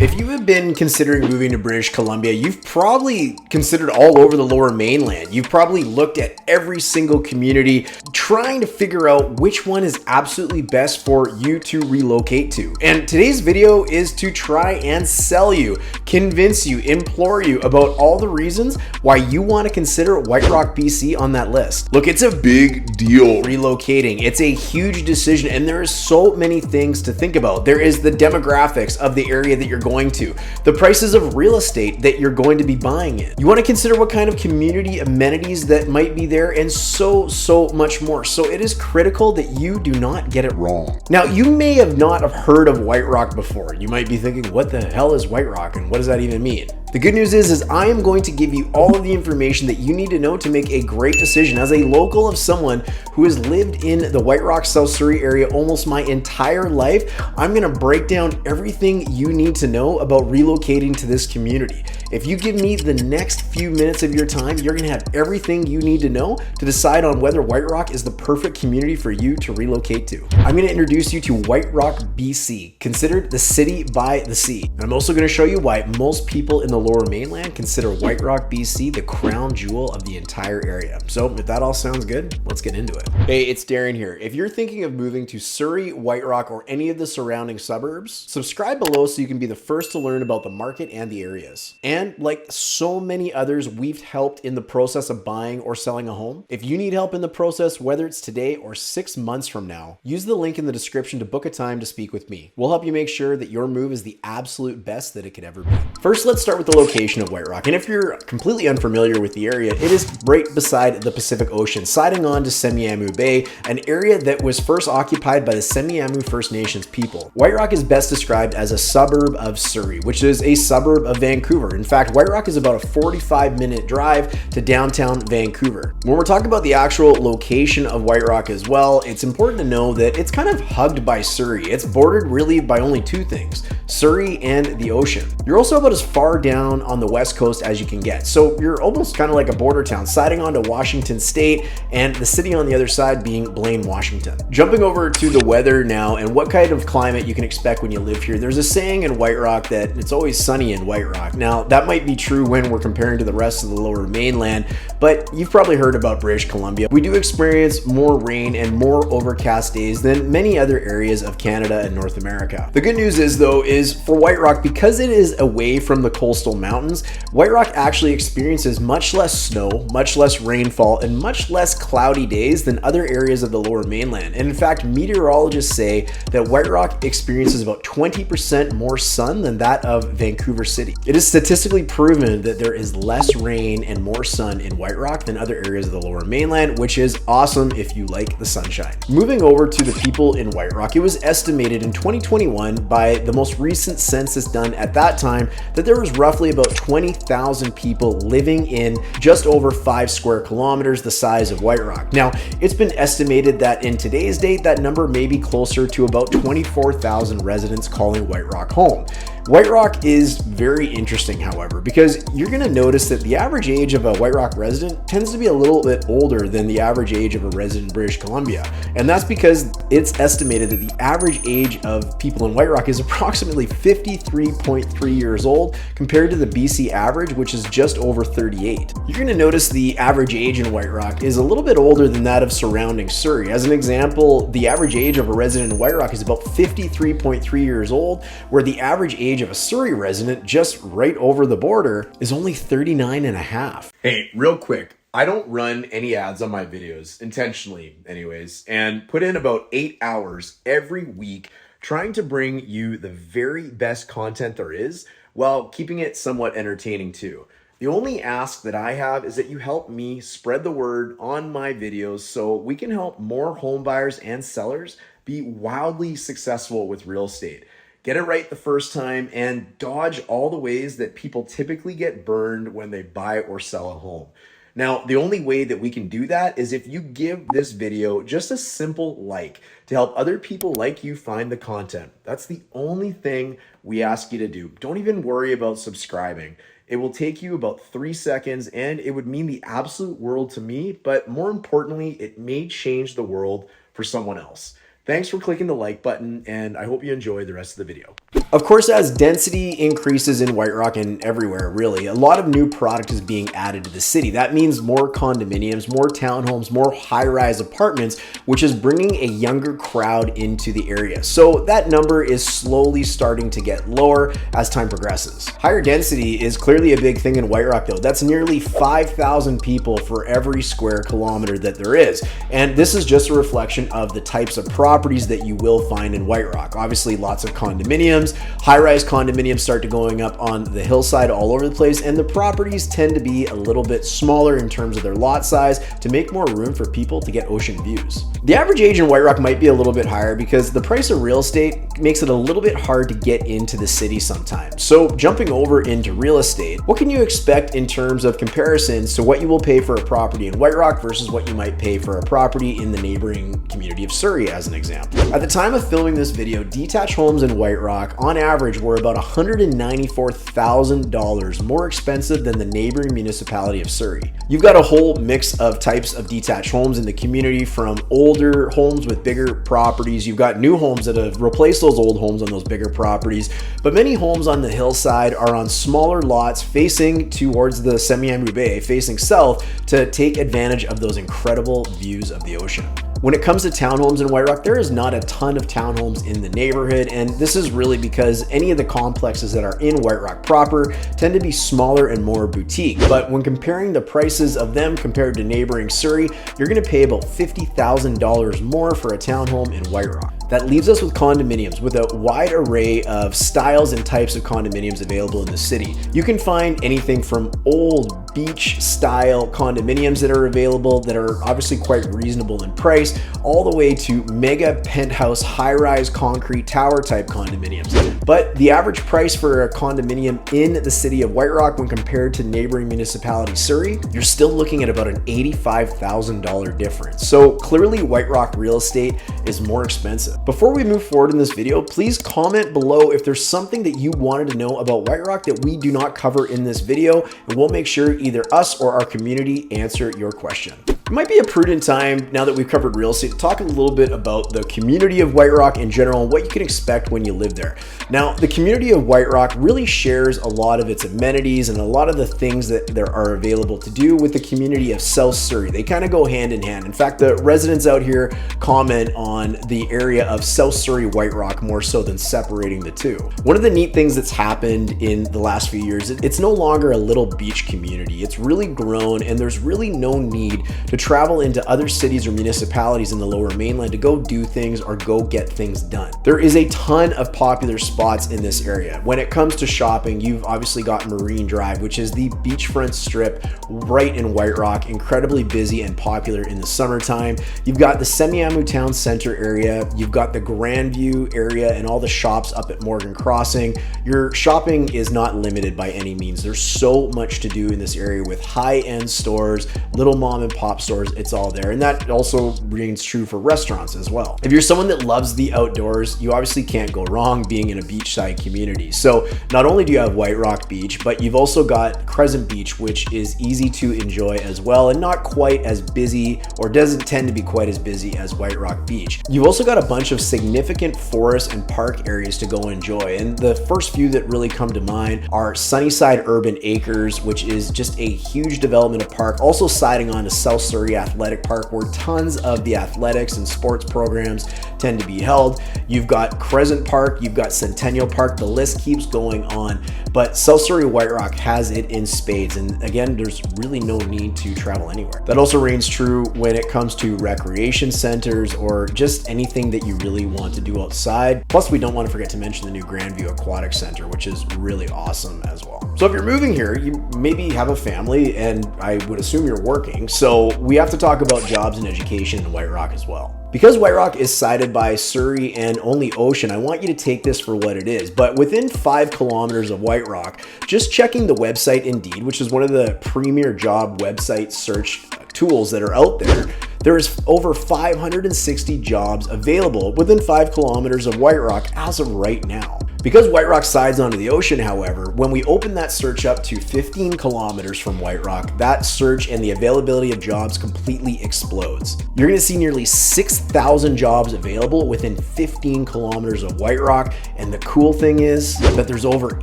If you have been considering moving to British Columbia, you've probably considered all over the lower mainland. You've probably looked at every single community trying to figure out which one is absolutely best for you to relocate to. And today's video is to try and sell you, convince you, implore you about all the reasons why you want to consider White Rock, BC on that list. Look, it's a big deal relocating. It's a huge decision and there is so many things to think about. There is the demographics of the area that you're going to, the prices of real estate that you're going to be buying in. You want to consider what kind of community amenities that might be there and so much more. So it is critical that you do not get it wrong. Now, you may have not have heard of White Rock before. You might be thinking, what the hell is White Rock and what does that even mean? The good news is I am going to give you all of the information that you need to know to make a great decision. As a local of someone who has lived in the White Rock, South Surrey area almost my entire life, I'm going to break down everything you need to know about relocating to this community. If you give me the next few minutes of your time, you're going to have everything you need to know to decide on whether White Rock is the perfect community for you to relocate to. I'm going to introduce you to White Rock, BC, considered the city by the sea. And I'm also going to show you why most people in the lower mainland consider White Rock, BC the crown jewel of the entire area. So if that all sounds good, let's get into it. Hey, it's Darren here. If you're thinking of moving to Surrey, White Rock, or any of the surrounding suburbs, subscribe below so you can be the first to learn about the market and the areas. And like so many others, we've helped in the process of buying or selling a home. If you need help in the process, whether it's today or 6 months from now, use the link in the description to book a time to speak with me. We'll help you make sure that your move is the absolute best that it could ever be. First, let's start with the location of White Rock. And if you're completely unfamiliar with the area, it is right beside the Pacific Ocean, siding on to Semiahmoo Bay, an area that was first occupied by the Semiahmoo First Nations people. White Rock is best described as a suburb of Surrey, which is a suburb of Vancouver. In fact, White Rock is about a 45-minute drive to downtown Vancouver. When we're talking about the actual location of White Rock as well, it's important to know that it's kind of hugged by Surrey. It's bordered really by only two things, Surrey and the ocean. You're also about as far down on the west coast as you can get. So you're almost kind of like a border town, siding onto Washington State and the city on the other side being Blaine, Washington. Jumping over to the weather now and what kind of climate you can expect when you live here. There's a saying in White Rock that it's always sunny in White Rock. Now, that might be true when we're comparing to the rest of the lower mainland, but you've probably heard about British Columbia. We do experience more rain and more overcast days than many other areas of Canada and North America. The good news is though, is for White Rock, because it is away from the coastal mountains, White Rock actually experiences much less snow, much less rainfall, and much less cloudy days than other areas of the lower mainland. And in fact, meteorologists say that White Rock experiences about 20% more sun than that of Vancouver City. It is statistically proven that there is less rain and more sun in White Rock than other areas of the lower mainland, which is awesome if you like the sunshine. Moving over to the people in White Rock, it was estimated in 2021 by the most recent census done at that time that there was roughly about 20,000 people living in just over 5 square kilometers, the size of White Rock. Now, it's been estimated that in today's date, that number may be closer to about 24,000 residents calling White Rock home. White Rock is very interesting, however, because you're going to notice that the average age of a White Rock resident tends to be a little bit older than the average age of a resident in British Columbia. And that's because it's estimated that the average age of people in White Rock is approximately 53.3 years old compared to the BC average, which is just over 38. You're going to notice the average age in White Rock is a little bit older than that of surrounding Surrey. As an example, the average age of a resident in White Rock is about 53.3 years old, where the average age of a Surrey resident just right over the border is only 39 and a half. Hey, real quick, I don't run any ads on my videos, intentionally anyways, and put in about 8 hours every week trying to bring you the very best content there is while keeping it somewhat entertaining too. The only ask that I have is that you help me spread the word on my videos so we can help more home buyers and sellers be wildly successful with real estate. Get it right the first time and dodge all the ways that people typically get burned when they buy or sell a home. Now, the only way that we can do that is if you give this video just a simple like to help other people like you find the content. That's the only thing we ask you to do. Don't even worry about subscribing. It will take you about 3 seconds and it would mean the absolute world to me, but more importantly, it may change the world for someone else. Thanks for clicking the like button and I hope you enjoy the rest of the video. Of course, as density increases in White Rock and everywhere really, a lot of new product is being added to the city. That means more condominiums, more townhomes, more high-rise apartments, which is bringing a younger crowd into the area. So that number is slowly starting to get lower as time progresses. Higher density is clearly a big thing in White Rock though. That's nearly 5,000 people for every square kilometer that there is. And this is just a reflection of the types of properties that you will find in White Rock. Obviously, lots of condominiums. High-rise condominiums start to going up on the hillside all over the place, and the properties tend to be a little bit smaller in terms of their lot size to make more room for people to get ocean views. The average age in White Rock might be a little bit higher because the price of real estate makes it a little bit hard to get into the city sometimes. So jumping over into real estate, what can you expect in terms of comparisons to what you will pay for a property in White Rock versus what you might pay for a property in the neighboring community of Surrey, as an example? At the time of filming this video, detached homes in White Rock on average were about $194,000 more expensive than the neighboring municipality of Surrey. You've got a whole mix of types of detached homes in the community, from older homes with bigger properties. You've got new homes that have replaced those old homes on those bigger properties, but many homes on the hillside are on smaller lots facing towards the Semiahmoo Bay, facing south, to take advantage of those incredible views of the ocean. When it comes to townhomes in White Rock, there is not a ton of townhomes in the neighborhood, and this is really because any of the complexes that are in White Rock proper tend to be smaller and more boutique. But when comparing the prices of them compared to neighboring Surrey, you're going to pay about $50,000 more for a townhome in White Rock. That leaves us with condominiums, with a wide array of styles and types of condominiums available in the city. You can find anything from old beach style condominiums that are available that are obviously quite reasonable in price, all the way to mega penthouse high-rise concrete tower type condominiums. But the average price for a condominium in the city of White Rock when compared to neighboring municipality Surrey, you're still looking at about an $85,000 difference. So clearly White Rock real estate is more expensive. Before we move forward in this video, please comment below if there's something that you wanted to know about White Rock that we do not cover in this video, and we'll make sure either us or our community answer your question. It might be a prudent time, now that we've covered real estate, to talk a little bit about the community of White Rock in general and what you can expect when you live there. Now, the community of White Rock really shares a lot of its amenities and a lot of the things that there are available to do with the community of South Surrey. They kind of go hand in hand. In fact, the residents out here comment on the area of South Surrey White Rock more so than separating the two. One of the neat things that's happened in the last few years, it's no longer a little beach community. It's really grown, and there's really no need to travel into other cities or municipalities in the Lower Mainland to go do things or go get things done. There is a ton of popular spots in this area. When it comes to shopping, you've obviously got Marine Drive, which is the beachfront strip right in White Rock, incredibly busy and popular in the summertime. You've got the Semiahmoo Town Center area, you've got the Grandview area and all the shops up at Morgan Crossing. Your shopping is not limited by any means. There's so much to do in this area with high-end stores, little mom and pop stores, it's all there. And that also remains true for restaurants as well. If you're someone that loves the outdoors, you obviously can't go wrong being in a beachside community. So not only do you have White Rock Beach, but you've also got Crescent Beach, which is easy to enjoy as well and not quite as busy, or doesn't tend to be quite as busy as White Rock Beach. You've also got a bunch of significant forest and park areas to go enjoy. And the first few that really come to mind are Sunnyside Urban Acres, which is just a huge development of park, also siding on to South Surrey Athletic Park, where tons of the athletics and sports programs tend to be held. You've got Crescent Park, you've got Centennial Park, the list keeps going on, but South Surrey White Rock has it in spades. And again, there's really no need to travel anywhere. That also reigns true when it comes to recreation centers or just anything that you really want to do outside. Plus, we don't want to forget to mention the new Grandview Aquatic Center, which is really awesome as well. So if you're moving here, you maybe have a family, and I would assume you're working. So we have to talk about jobs and education in White Rock as well. Because White Rock is sided by Surrey and only ocean, I want you to take this for what it is. But within 5 kilometers of White Rock, just checking the website Indeed, which is one of the premier job website search tools that are out there, there is over 560 jobs available within 5 kilometers of White Rock as of right now. Because White Rock sides onto the ocean, however, when we open that search up to 15 kilometers from White Rock, that search and the availability of jobs completely explodes. You're going to see nearly 6,000 jobs available within 15 kilometers of White Rock, and the cool thing is that there's over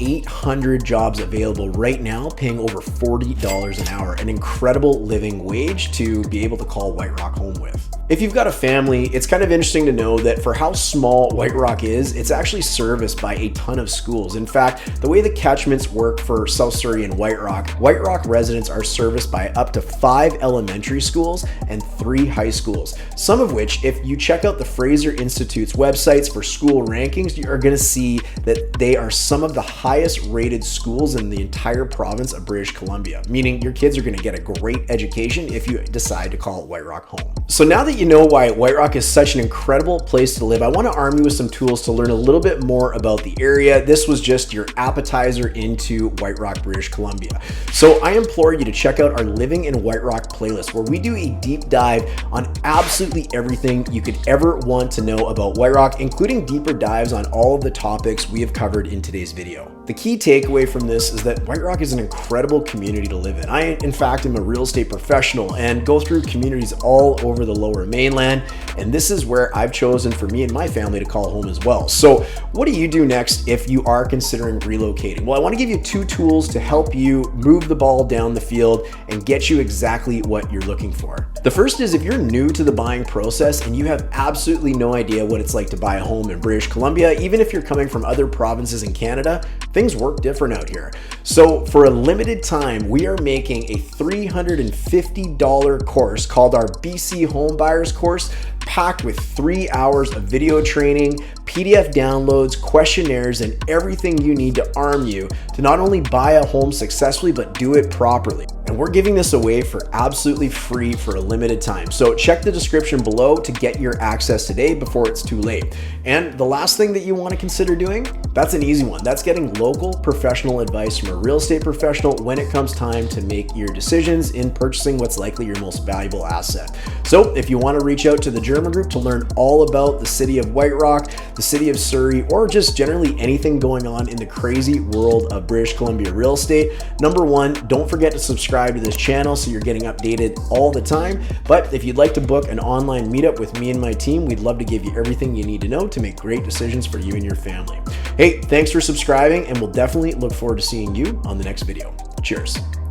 800 jobs available right now paying over $40 an hour, an incredible living wage to be able to call White Rock home with. If you've got a family, it's kind of interesting to know that for how small White Rock is, it's actually serviced by a ton of schools. In fact, the way the catchments work for South Surrey and White Rock residents are serviced by up to 5 elementary schools and 3 high schools, some of which, if you check out the Fraser Institute's websites for school rankings, you are going to see that they are some of the highest rated schools in the entire province of British Columbia, meaning your kids are going to get a great education if you decide to call White Rock home. So now that you know why White Rock is such an incredible place to live, I want to arm you with some tools to learn a little bit more about the area. This was just your appetizer into White Rock, British Columbia. So I implore you to check out our Living in White Rock playlist, where we do a deep dive on absolutely everything you could ever want to know about White Rock, including deeper dives on all of the topics we have covered in today's video. The key takeaway from this is that White Rock is an incredible community to live in. I, in fact, am a real estate professional and go through communities all over the Lower Mainland, and this is where I've chosen for me and my family to call home as well. So what do you do next if you are considering relocating? Well, I want to give you 2 tools to help you move the ball down the field and get you exactly what you're looking for. The first is, if you're new to the buying process and you have absolutely no idea what it's like to buy a home in British Columbia, even if you're coming from other provinces in Canada, things work different out here. So for a limited time, we are making a $350 course called our BC Home Buyers course, packed with 3 hours of video training, PDF downloads, questionnaires, and everything you need to arm you to not only buy a home successfully, but do it properly. And we're giving this away for absolutely free for a limited time. So check the description below to get your access today before it's too late. And the last thing that you want to consider doing, that's an easy one. That's getting local professional advice from a real estate professional when it comes time to make your decisions in purchasing what's likely your most valuable asset. So if you want to reach out to the German group to learn all about the city of White Rock, the city of Surrey, or just generally anything going on in the crazy world of British Columbia real estate, number 1, don't forget to subscribe to this channel so you're getting updated all the time. But if you'd like to book an online meetup with me and my team, we'd love to give you everything you need to know to make great decisions for you and your family. Hey, thanks for subscribing, and we'll definitely look forward to seeing you on the next video. Cheers.